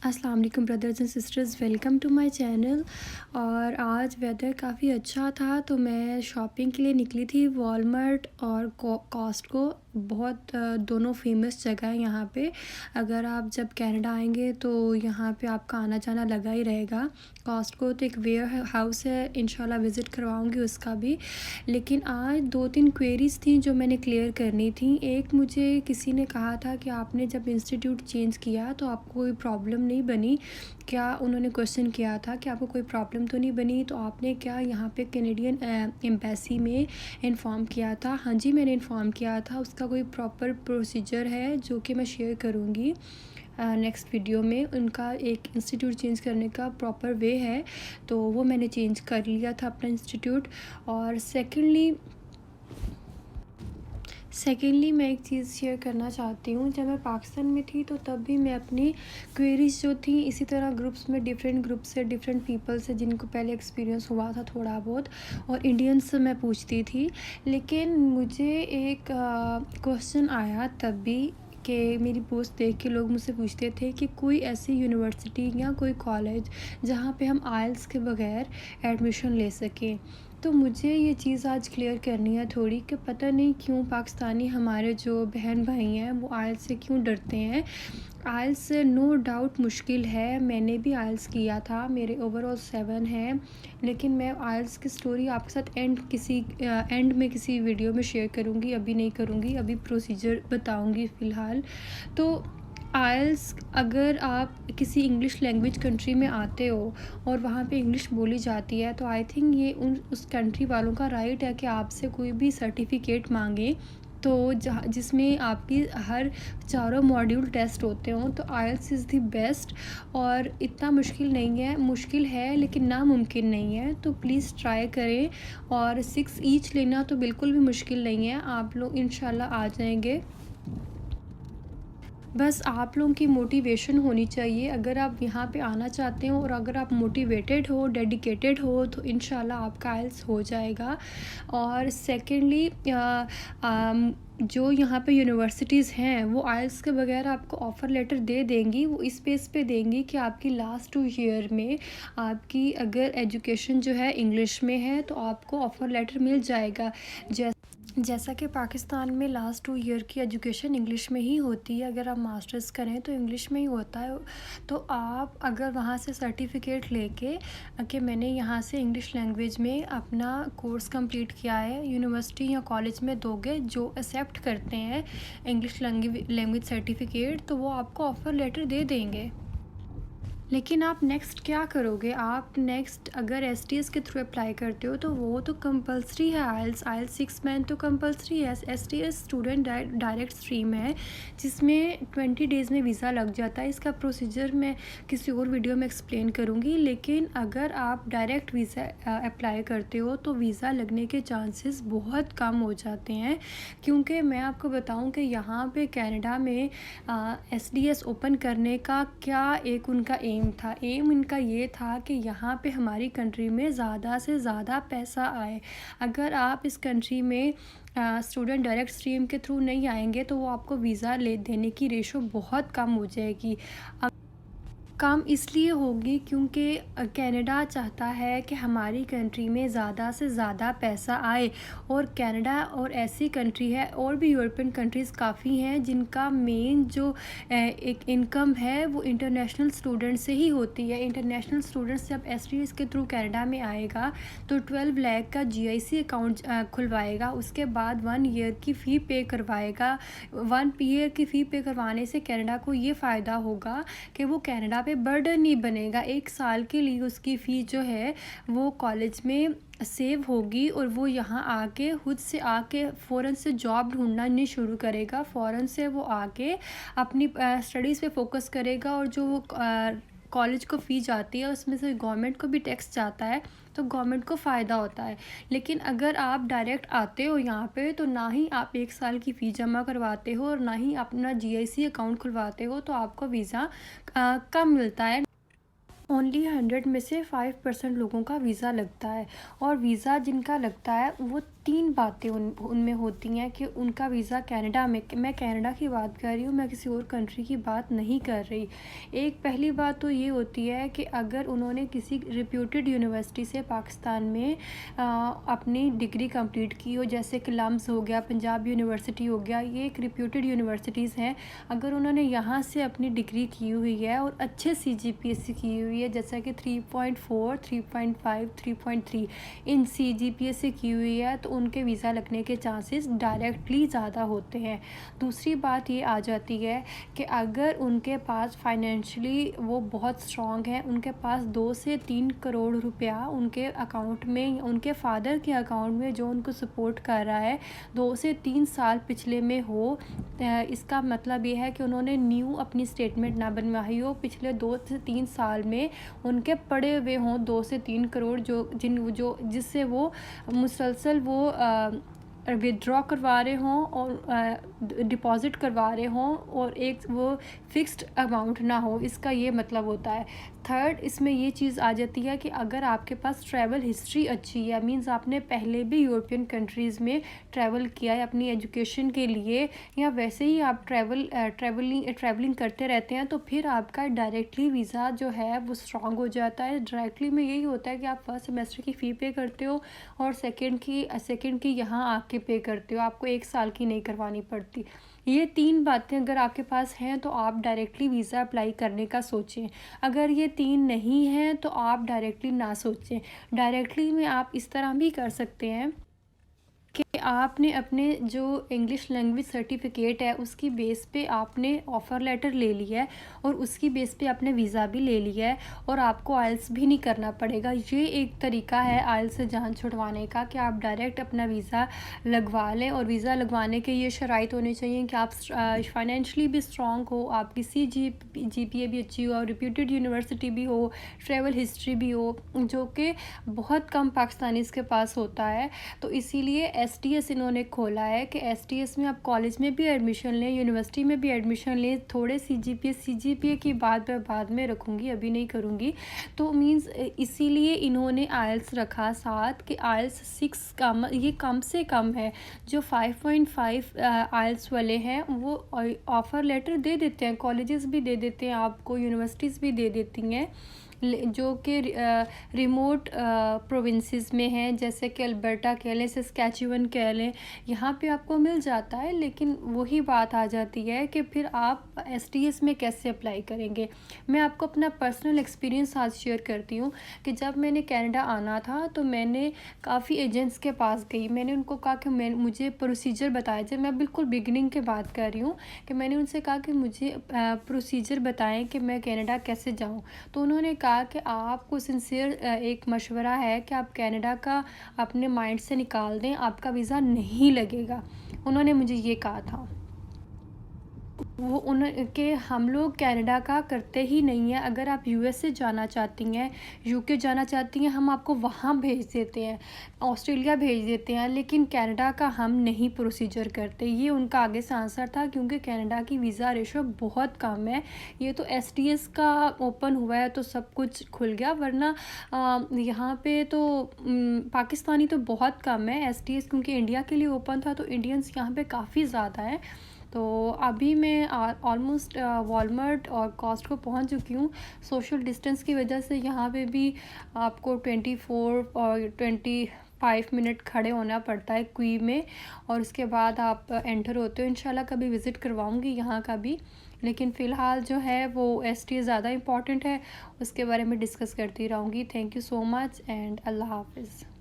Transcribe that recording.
अस्सलाम वालेकुम brothers and sisters, welcome to my channel. और आज वेदर काफ़ी अच्छा था तो मैं शॉपिंग के लिए निकली थी। वॉलमार्ट और कॉस्टको दोनों फेमस जगह है यहाँ पे। अगर आप जब कनाडा आएंगे तो यहाँ पे आपका आना जाना लगा ही रहेगा। कॉस्टको तो एक वेयर हाउस है, इंशाल्लाह विज़िट करवाऊँगी उसका भी। लेकिन आज 2-3 क्वेरीज़ थी जो मैंने क्लियर करनी थी। एक, मुझे किसी ने कहा था कि आपने जब इंस्टीट्यूट चेंज किया तो आपको कोई प्रॉब्लम नहीं बनी क्या? उन्होंने क्वेश्चन किया था कि आपको कोई प्रॉब्लम तो नहीं बनी, तो आपने क्या यहाँ पे कैनेडियन एम्बेसी में इन्फॉर्म किया था? हाँ जी, मैंने इन्फॉर्म किया था। उसका कोई प्रॉपर प्रोसीजर है जो कि मैं शेयर करूँगी नेक्स्ट वीडियो में। उनका एक इंस्टीट्यूट चेंज करने का प्रॉपर वे है, तो वो मैंने चेंज कर लिया था अपना इंस्टीट्यूट। और सेकेंडली मैं एक चीज़ शेयर करना चाहती हूँ। जब मैं पाकिस्तान में थी तो तब भी मैं अपनी क्वेरीज़ जो थी इसी तरह ग्रुप्स में, डिफरेंट ग्रुप से, डिफरेंट पीपल से जिनको पहले एक्सपीरियंस हुआ था थोड़ा बहुत, और इंडियंस से मैं पूछती थी। लेकिन मुझे एक क्वेश्चन आया तब भी कि मेरी पोस्ट देख के लोग मुझसे पूछते थे कि कोई ऐसी यूनिवर्सिटी या कोई कॉलेज जहाँ पे हम आइल्स के बगैर एडमिशन ले सकें। तो मुझे ये चीज़ आज क्लियर करनी है थोड़ी, कि पता नहीं क्यों पाकिस्तानी हमारे जो बहन भाई हैं वो आइल्स से क्यों डरते हैं। आइल्स नो डाउट मुश्किल है, मैंने भी आइल्स किया था, मेरे ओवरऑल 7 हैं। लेकिन मैं आइल्स की स्टोरी आपके साथ एंड में किसी वीडियो में शेयर करूँगी, अभी नहीं करूँगी, अभी प्रोसीजर बताऊँगी फ़िलहाल। तो आइल्स, अगर आप किसी इंग्लिश लैंग्वेज कंट्री में आते हो और वहाँ पे इंग्लिश बोली जाती है, तो आई थिंक ये उस कंट्री वालों का राइट है कि आपसे कोई भी सर्टिफिकेट मांगे, तो जहाँ जिसमें आपकी हर चारों मॉड्यूल टेस्ट होते हों। तो आइल्स इज़ द बेस्ट, और इतना मुश्किल नहीं है, मुश्किल है लेकिन नामुमकिन नहीं है। तो प्लीज़ ट्राई करें। और 6 ईच लेना तो बिल्कुल भी मुश्किल नहीं है, आप लोग इंशाल्लाह आ जाएंगे। बस आप लोगों की मोटिवेशन होनी चाहिए। अगर आप यहाँ पे आना चाहते हो और अगर आप मोटिवेटेड हो, डेडिकेटेड हो, तो इंशाल्लाह आपका आइल्स हो जाएगा। और सेकेंडली, जो यहाँ पे यूनिवर्सिटीज़ हैं वो आइल्स के बगैर आपको ऑफ़र लेटर दे देंगी। वो इस बेस पे देंगी कि आपकी लास्ट 2 ईयर में आपकी अगर एजुकेशन जो है इंग्लिश में है तो आपको ऑफ़र लेटर मिल जाएगा। जैसा कि पाकिस्तान में लास्ट 2 ईयर की एजुकेशन इंग्लिश में ही होती है, अगर आप मास्टर्स करें तो इंग्लिश में ही होता है। तो आप अगर वहाँ से सर्टिफिकेट लेके कि मैंने यहाँ से इंग्लिश लैंग्वेज में अपना कोर्स कंप्लीट किया है, यूनिवर्सिटी या कॉलेज में दोगे जो एक्सेप्ट करते हैं इंग्लिश लैंग्वेज सर्टिफिकेट, तो वो आपको ऑफ़र लेटर दे देंगे। लेकिन आप नेक्स्ट क्या करोगे? आप नेक्स्ट अगर एसटीएस के थ्रू अप्लाई करते हो तो वो तो कंपलसरी है। आइल्स 6 मैन तो कंपलसरी है। एसटीएस स्टूडेंट डायरेक्ट स्ट्रीम है जिसमें 20 डेज़ में वीज़ा लग जाता है। इसका प्रोसीजर मैं किसी और वीडियो में एक्सप्लेन करूँगी। लेकिन अगर आप डायरेक्ट वीज़ा अप्लाई करते हो तो वीज़ा लगने के चांसेस बहुत कम हो जाते हैं, क्योंकि मैं आपको बताऊँ कि यहाँ पे कनाडा में एसडीएस ओपन करने का क्या एक उनका एम इनका ये था कि यहाँ पे हमारी कंट्री में ज़्यादा से ज़्यादा पैसा आए। अगर आप इस कंट्री में स्टूडेंट डायरेक्ट स्ट्रीम के थ्रू नहीं आएंगे तो वो आपको वीज़ा देने की रेशो बहुत कम हो जाएगी। कम इसलिए होगी क्योंकि कनाडा चाहता है कि हमारी कंट्री में ज़्यादा से ज़्यादा पैसा आए। और कनाडा और ऐसी कंट्री है, और भी यूरोपियन कंट्रीज़ काफ़ी हैं जिनका मेन जो एक इनकम है वो इंटरनेशनल स्टूडेंट से ही होती है। इंटरनेशनल स्टूडेंट्स जब एसटीएस के थ्रू कनाडा में आएगा तो 12 लाख का जीआईसी अकाउंट खुलवाएगा, उसके बाद 1 ईयर की फ़ी पे करवाएगा। 1 ईयर की फ़ी पे करवाने से कनाडा को ये फ़ायदा होगा कि वो कनाडा पे बर्डन नहीं बनेगा। 1 साल के लिए उसकी फ़ी जो है वो कॉलेज में सेव होगी, और वो यहाँ आके खुद से आके फ़ौरन से जॉब ढूंढना नहीं शुरू करेगा। फ़ौरन से वो आके अपनी स्टडीज़ पे फोकस करेगा, और जो वो कॉलेज को फ़ी जाती है उसमें से गवर्नमेंट को भी टैक्स जाता है, तो गवर्नमेंट को फ़ायदा होता है। लेकिन अगर आप डायरेक्ट आते हो यहाँ पे तो ना ही आप 1 साल की फ़ी जमा करवाते हो और ना ही अपना जीआईसी अकाउंट खुलवाते हो, तो आपको वीज़ा कम मिलता है। ओनली 100 में से 5% लोगों का वीज़ा लगता है, और वीज़ा जिनका लगता है वो 3 बातें उनमें होती हैं कि उनका वीज़ा कनाडा में, मैं कनाडा की बात कर रही हूँ, मैं किसी और कंट्री की बात नहीं कर रही। एक पहली बात तो ये होती है कि अगर उन्होंने किसी रिप्यूटेड यूनिवर्सिटी से पाकिस्तान में अपनी डिग्री कंप्लीट की हो, जैसे कि लम्स हो गया, पंजाब यूनिवर्सिटी हो गया, ये एक रिप्यूटेड यूनिवर्सिटीज़ हैं। अगर उन्होंने यहाँ से अपनी डिग्री की हुई है और अच्छे CGPA से की हुई है, जैसा कि 3.4, 3.5, 3.3 इन CGPA से की हुई है, तो उनके वीज़ा लगने के चांसेस डायरेक्टली ज़्यादा होते हैं। दूसरी बात ये आ जाती है कि अगर उनके पास फाइनेंशियली वो बहुत स्ट्रॉन्ग है, उनके पास 2 से 3 करोड़ रुपया उनके अकाउंट में, उनके फादर के अकाउंट में जो उनको सपोर्ट कर रहा है 2 से 3 साल पिछले में हो, इसका मतलब ये है कि उन्होंने न्यू अपनी स्टेटमेंट ना बनवाई हो, पिछले 2 से 3 साल में उनके पड़े हुए हों 2 से 3 करोड़, जिससे वो मुसलसल वो विदड्रॉ करवा रहे हों और डिपॉज़िट करवा रहे हों, और एक वो फ़िक्स्ड अमाउंट ना हो, इसका ये मतलब होता है। थर्ड, इसमें ये चीज़ आ जाती है कि अगर आपके पास ट्रैवल हिस्ट्री अच्छी है, मींस आपने पहले भी यूरोपियन कंट्रीज़ में ट्रैवल किया है अपनी एजुकेशन के लिए, या वैसे ही आप ट्रैवलिंग करते रहते हैं, तो फिर आपका डायरेक्टली वीज़ा जो है वो स्ट्रॉन्ग हो जाता है। डायरेक्टली में यही होता है कि आप फर्स्ट सेमेस्टर की फ़ी पे करते हो और सेकेंड की यहाँ आके पे करते हो, आपको 1 साल की नहीं करवानी पड़ती। ये 3 बातें अगर आपके पास हैं तो आप डायरेक्टली वीज़ा अप्लाई करने का सोचें। अगर ये 3 नहीं हैं तो आप डायरेक्टली ना सोचें। डायरेक्टली में आप इस तरह भी कर सकते हैं कि आपने अपने जो इंग्लिश लैंग्वेज सर्टिफिकेट है उसकी बेस पे आपने ऑफ़र लेटर ले लिया है, और उसकी बेस पे आपने वीज़ा भी ले लिया है, और आपको आइल्स भी नहीं करना पड़ेगा। ये एक तरीका है आइल्स से जान छुड़वाने का कि आप डायरेक्ट अपना वीज़ा लगवा लें। और वीज़ा लगवाने के ये शराइत होने चाहिए कि आप फाइनेंशली भी स्ट्रॉन्ग हो, आपकी GPA भी अच्छी हो, और रिप्यूटेड यूनिवर्सिटी भी हो, ट्रैवल हिस्ट्री भी हो, जो कि बहुत कम पाकिस्तानीज़ के पास होता है। तो इसीलिए STS इन्होंने खोला है कि STS में आप कॉलेज में भी एडमिशन लें, यूनिवर्सिटी में भी एडमिशन लें, थोड़े CGPA की बात मैं बाद में रखूँगी, अभी नहीं करूँगी। तो मींस इसीलिए इन्होंने आइल्स रखा साथ कि आइल्स 6 ये कम से कम है। जो 5.5 आइल्स वाले हैं वो ऑफ़र लेटर दे देते हैं, कॉलेजेस भी दे देते हैं आपको, यूनिवर्सिटीज़ भी दे देती हैं, जो कि रिमोट प्रोविंसेस में हैं, जैसे कि अल्बर्टा कह लें, सस्कैचुअन कह लें, यहाँ पे आपको मिल जाता है। लेकिन वही बात आ जाती है कि फिर आप STS में कैसे अप्लाई करेंगे। मैं आपको अपना पर्सनल एक्सपीरियंस आज शेयर करती हूँ कि जब मैंने कनाडा आना था तो मैंने काफ़ी एजेंट्स के पास गई, मैंने उनको कहा कि मुझे प्रोसीजर बताया जाए। मैं बिल्कुल बिगिनिंग के बात कर रही हूँ कि मैंने उनसे कहा कि मुझे प्रोसीजर बताएं कि मैं कनाडा कैसे जाऊँ। तो उन्होंने कहा कि आपको सिंसियर एक मशवरा है कि आप कनाडा का अपने माइंड से निकाल दें, आपका वीज़ा नहीं लगेगा। उन्होंने मुझे ये कहा था। वो उनके हम लोग कनाडा का करते ही नहीं है। अगर आप USA जाना चाहती हैं, UK जाना चाहती हैं, हम आपको वहाँ भेज देते हैं, ऑस्ट्रेलिया भेज देते हैं, लेकिन कनाडा का हम नहीं प्रोसीजर करते। ये उनका आगे से आंसर था, क्योंकि कनाडा की वीज़ा रेशो बहुत कम है। ये तो STS का ओपन हुआ है तो सब कुछ खुल गया, वरना यहाँ पे तो पाकिस्तानी तो बहुत कम है STS, क्योंकि इंडिया के लिए ओपन था, तो इंडियंस यहाँ पे काफ़ी ज़्यादा है। तो अभी मैं ऑलमोस्ट वॉलमार्ट और कॉस्टको पहुंच चुकी हूँ। सोशल डिस्टेंस की वजह से यहाँ पे भी आपको 24 और 25 मिनट खड़े होना पड़ता है क्यू में, और उसके बाद आप एंटर होते हो। इंशाल्लाह कभी विज़िट करवाऊँगी यहाँ का भी, लेकिन फ़िलहाल जो है वो STS ज़्यादा इम्पॉर्टेंट है, उसके बारे में डिस्कस करती रहूँगी। Thank you so much and अल्लाह हाफ़िज़।